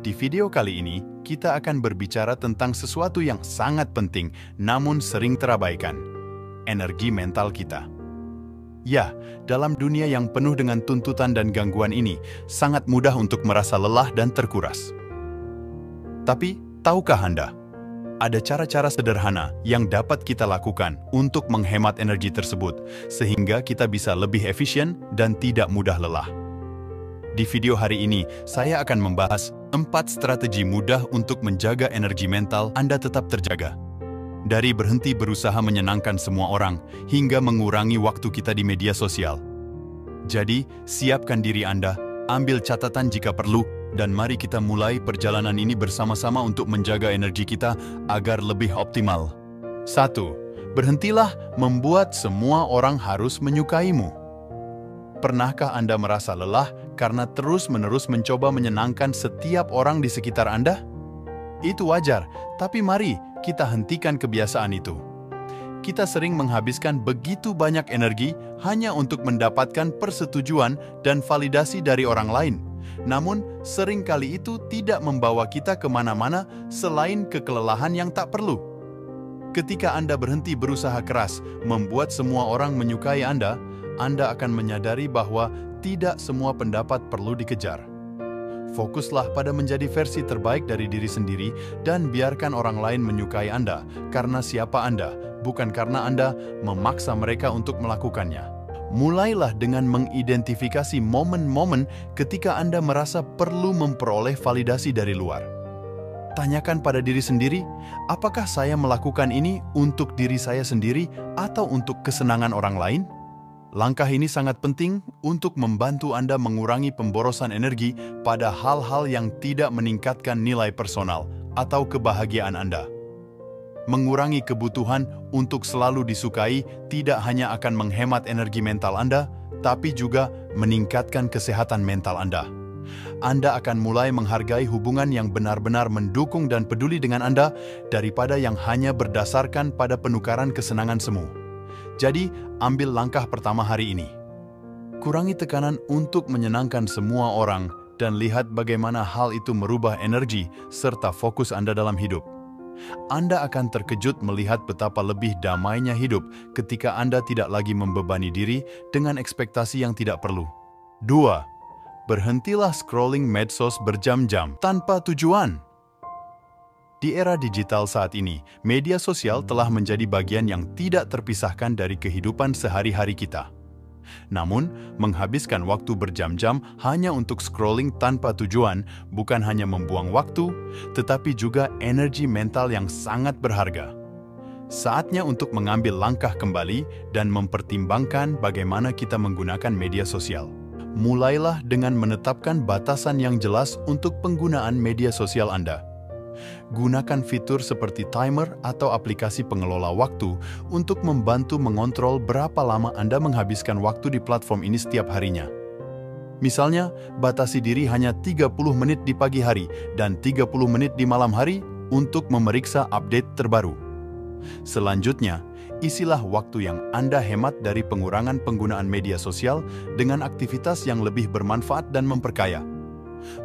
Di video kali ini, kita akan berbicara tentang sesuatu yang sangat penting namun sering terabaikan. Energi mental kita. Ya, dalam dunia yang penuh dengan tuntutan dan gangguan ini, sangat mudah untuk merasa lelah dan terkuras. Tapi, tahukah Anda? Ada cara-cara sederhana yang dapat kita lakukan untuk menghemat energi tersebut, sehingga kita bisa lebih efisien dan tidak mudah lelah. Di video hari ini, saya akan membahas 4 strategi mudah untuk menjaga energi mental Anda tetap terjaga. Dari berhenti berusaha menyenangkan semua orang, hingga mengurangi waktu kita di media sosial. Jadi, siapkan diri Anda, ambil catatan jika perlu, dan mari kita mulai perjalanan ini bersama-sama untuk menjaga energi kita agar lebih optimal. 1. Berhentilah membuat semua orang harus menyukaimu. Pernahkah Anda merasa lelah karena terus-menerus mencoba menyenangkan setiap orang di sekitar Anda? Itu wajar, tapi mari kita hentikan kebiasaan itu. Kita sering menghabiskan begitu banyak energi hanya untuk mendapatkan persetujuan dan validasi dari orang lain. Namun, seringkali itu tidak membawa kita kemana-mana selain kekelelahan yang tak perlu. Ketika Anda berhenti berusaha keras membuat semua orang menyukai Anda akan menyadari bahwa tidak semua pendapat perlu dikejar. Fokuslah pada menjadi versi terbaik dari diri sendiri dan biarkan orang lain menyukai Anda karena siapa Anda, bukan karena Anda memaksa mereka untuk melakukannya. Mulailah dengan mengidentifikasi momen-momen ketika Anda merasa perlu memperoleh validasi dari luar. Tanyakan pada diri sendiri, apakah saya melakukan ini untuk diri saya sendiri atau untuk kesenangan orang lain? Langkah ini sangat penting untuk membantu Anda mengurangi pemborosan energi pada hal-hal yang tidak meningkatkan nilai personal atau kebahagiaan Anda. Mengurangi kebutuhan untuk selalu disukai tidak hanya akan menghemat energi mental Anda, tapi juga meningkatkan kesehatan mental Anda. Anda akan mulai menghargai hubungan yang benar-benar mendukung dan peduli dengan Anda daripada yang hanya berdasarkan pada penukaran kesenangan semu. Jadi, ambil langkah pertama hari ini. Kurangi tekanan untuk menyenangkan semua orang dan lihat bagaimana hal itu merubah energi serta fokus Anda dalam hidup. Anda akan terkejut melihat betapa lebih damainya hidup ketika Anda tidak lagi membebani diri dengan ekspektasi yang tidak perlu. 2. Berhentilah scrolling medsos berjam-jam tanpa tujuan. Di era digital saat ini, media sosial telah menjadi bagian yang tidak terpisahkan dari kehidupan sehari-hari kita. Namun, menghabiskan waktu berjam-jam hanya untuk scrolling tanpa tujuan bukan hanya membuang waktu, tetapi juga energi mental yang sangat berharga. Saatnya untuk mengambil langkah kembali dan mempertimbangkan bagaimana kita menggunakan media sosial. Mulailah dengan menetapkan batasan yang jelas untuk penggunaan media sosial Anda. Gunakan fitur seperti timer atau aplikasi pengelola waktu untuk membantu mengontrol berapa lama Anda menghabiskan waktu di platform ini setiap harinya. Misalnya, batasi diri hanya 30 menit di pagi hari dan 30 menit di malam hari untuk memeriksa update terbaru. Selanjutnya, isilah waktu yang Anda hemat dari pengurangan penggunaan media sosial dengan aktivitas yang lebih bermanfaat dan memperkaya.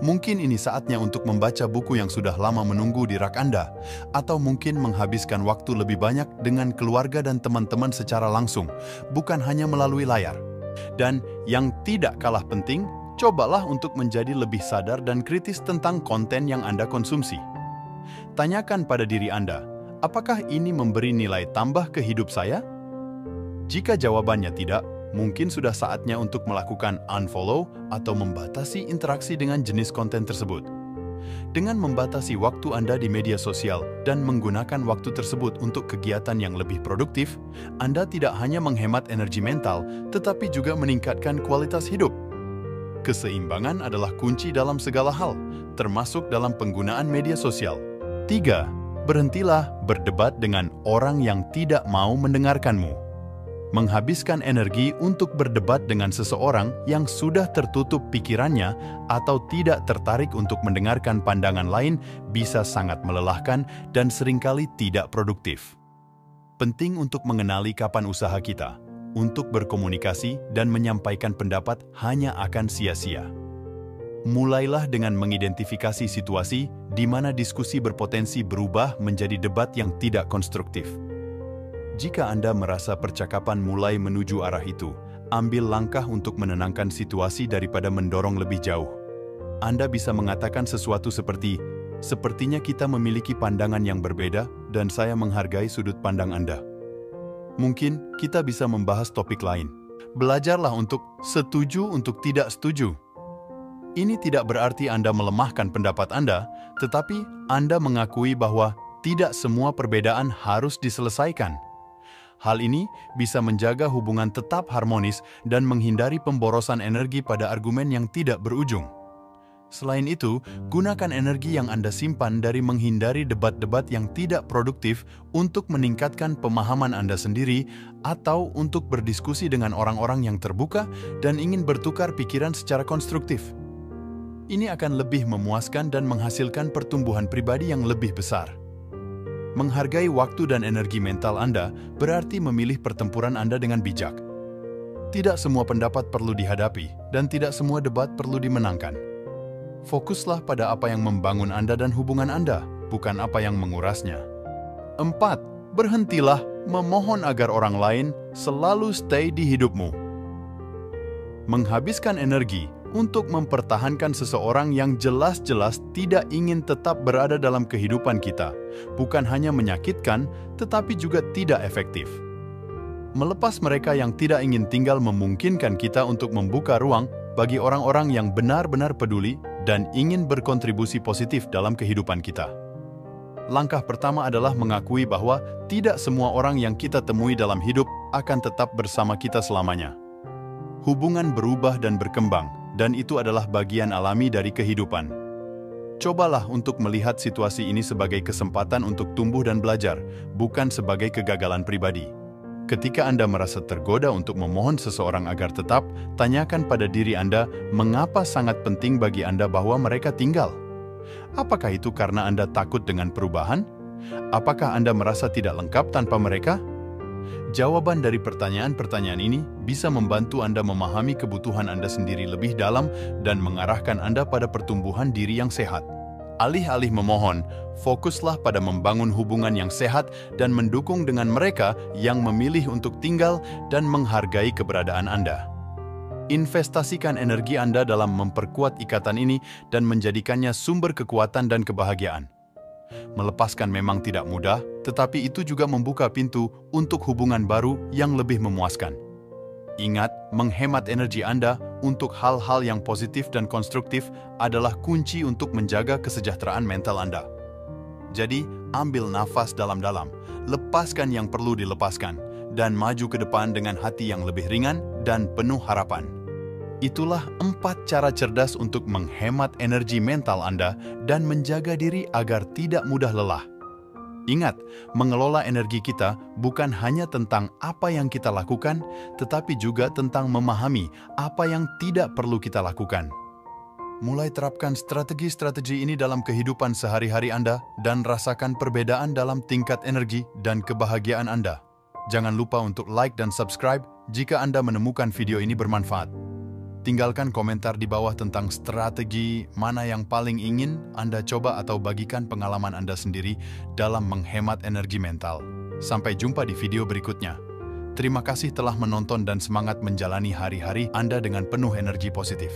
Mungkin ini saatnya untuk membaca buku yang sudah lama menunggu di rak Anda, atau mungkin menghabiskan waktu lebih banyak dengan keluarga dan teman-teman secara langsung, bukan hanya melalui layar. Dan yang tidak kalah penting, cobalah untuk menjadi lebih sadar dan kritis tentang konten yang Anda konsumsi. Tanyakan pada diri Anda, apakah ini memberi nilai tambah ke hidup saya? Jika jawabannya tidak, mungkin sudah saatnya untuk melakukan unfollow atau membatasi interaksi dengan jenis konten tersebut. Dengan membatasi waktu Anda di media sosial dan menggunakan waktu tersebut untuk kegiatan yang lebih produktif, Anda tidak hanya menghemat energi mental, tetapi juga meningkatkan kualitas hidup. Keseimbangan adalah kunci dalam segala hal, termasuk dalam penggunaan media sosial. 3. Berhentilah berdebat dengan orang yang tidak mau mendengarkanmu. Menghabiskan energi untuk berdebat dengan seseorang yang sudah tertutup pikirannya atau tidak tertarik untuk mendengarkan pandangan lain bisa sangat melelahkan dan seringkali tidak produktif. Penting untuk mengenali kapan usaha kita untuk berkomunikasi dan menyampaikan pendapat hanya akan sia-sia. Mulailah dengan mengidentifikasi situasi di mana diskusi berpotensi berubah menjadi debat yang tidak konstruktif. Jika Anda merasa percakapan mulai menuju arah itu, ambil langkah untuk menenangkan situasi daripada mendorong lebih jauh. Anda bisa mengatakan sesuatu seperti, "Sepertinya kita memiliki pandangan yang berbeda dan saya menghargai sudut pandang Anda. Mungkin kita bisa membahas topik lain." Belajarlah untuk setuju untuk tidak setuju. Ini tidak berarti Anda melemahkan pendapat Anda, tetapi Anda mengakui bahwa tidak semua perbedaan harus diselesaikan. Hal ini bisa menjaga hubungan tetap harmonis dan menghindari pemborosan energi pada argumen yang tidak berujung. Selain itu, gunakan energi yang Anda simpan dari menghindari debat-debat yang tidak produktif untuk meningkatkan pemahaman Anda sendiri atau untuk berdiskusi dengan orang-orang yang terbuka dan ingin bertukar pikiran secara konstruktif. Ini akan lebih memuaskan dan menghasilkan pertumbuhan pribadi yang lebih besar. Menghargai waktu dan energi mental Anda berarti memilih pertempuran Anda dengan bijak. Tidak semua pendapat perlu dihadapi, dan tidak semua debat perlu dimenangkan. Fokuslah pada apa yang membangun Anda dan hubungan Anda, bukan apa yang mengurasnya. 4. Berhentilah memohon agar orang lain selalu stay di hidupmu. Menghabiskan energi untuk mempertahankan seseorang yang jelas-jelas tidak ingin tetap berada dalam kehidupan kita, bukan hanya menyakitkan, tetapi juga tidak efektif. Melepas mereka yang tidak ingin tinggal memungkinkan kita untuk membuka ruang bagi orang-orang yang benar-benar peduli dan ingin berkontribusi positif dalam kehidupan kita. Langkah pertama adalah mengakui bahwa tidak semua orang yang kita temui dalam hidup akan tetap bersama kita selamanya. Hubungan berubah dan berkembang, dan itu adalah bagian alami dari kehidupan. Cobalah untuk melihat situasi ini sebagai kesempatan untuk tumbuh dan belajar, bukan sebagai kegagalan pribadi. Ketika Anda merasa tergoda untuk memohon seseorang agar tetap, tanyakan pada diri Anda mengapa sangat penting bagi Anda bahwa mereka tinggal. Apakah itu karena Anda takut dengan perubahan? Apakah Anda merasa tidak lengkap tanpa mereka? Jawaban dari pertanyaan-pertanyaan ini bisa membantu Anda memahami kebutuhan Anda sendiri lebih dalam dan mengarahkan Anda pada pertumbuhan diri yang sehat. Alih-alih memohon, fokuslah pada membangun hubungan yang sehat dan mendukung dengan mereka yang memilih untuk tinggal dan menghargai keberadaan Anda. Investasikan energi Anda dalam memperkuat ikatan ini dan menjadikannya sumber kekuatan dan kebahagiaan. Melepaskan memang tidak mudah, tetapi itu juga membuka pintu untuk hubungan baru yang lebih memuaskan. Ingat, menghemat energi Anda untuk hal-hal yang positif dan konstruktif adalah kunci untuk menjaga kesejahteraan mental Anda. Jadi, ambil nafas dalam-dalam, lepaskan yang perlu dilepaskan, dan maju ke depan dengan hati yang lebih ringan dan penuh harapan. Itulah 4 cara cerdas untuk menghemat energi mental Anda dan menjaga diri agar tidak mudah lelah. Ingat, mengelola energi kita bukan hanya tentang apa yang kita lakukan, tetapi juga tentang memahami apa yang tidak perlu kita lakukan. Mulai terapkan strategi-strategi ini dalam kehidupan sehari-hari Anda dan rasakan perbedaan dalam tingkat energi dan kebahagiaan Anda. Jangan lupa untuk like dan subscribe jika Anda menemukan video ini bermanfaat. Tinggalkan komentar di bawah tentang strategi mana yang paling ingin Anda coba atau bagikan pengalaman Anda sendiri dalam menghemat energi mental. Sampai jumpa di video berikutnya. Terima kasih telah menonton dan semangat menjalani hari-hari Anda dengan penuh energi positif.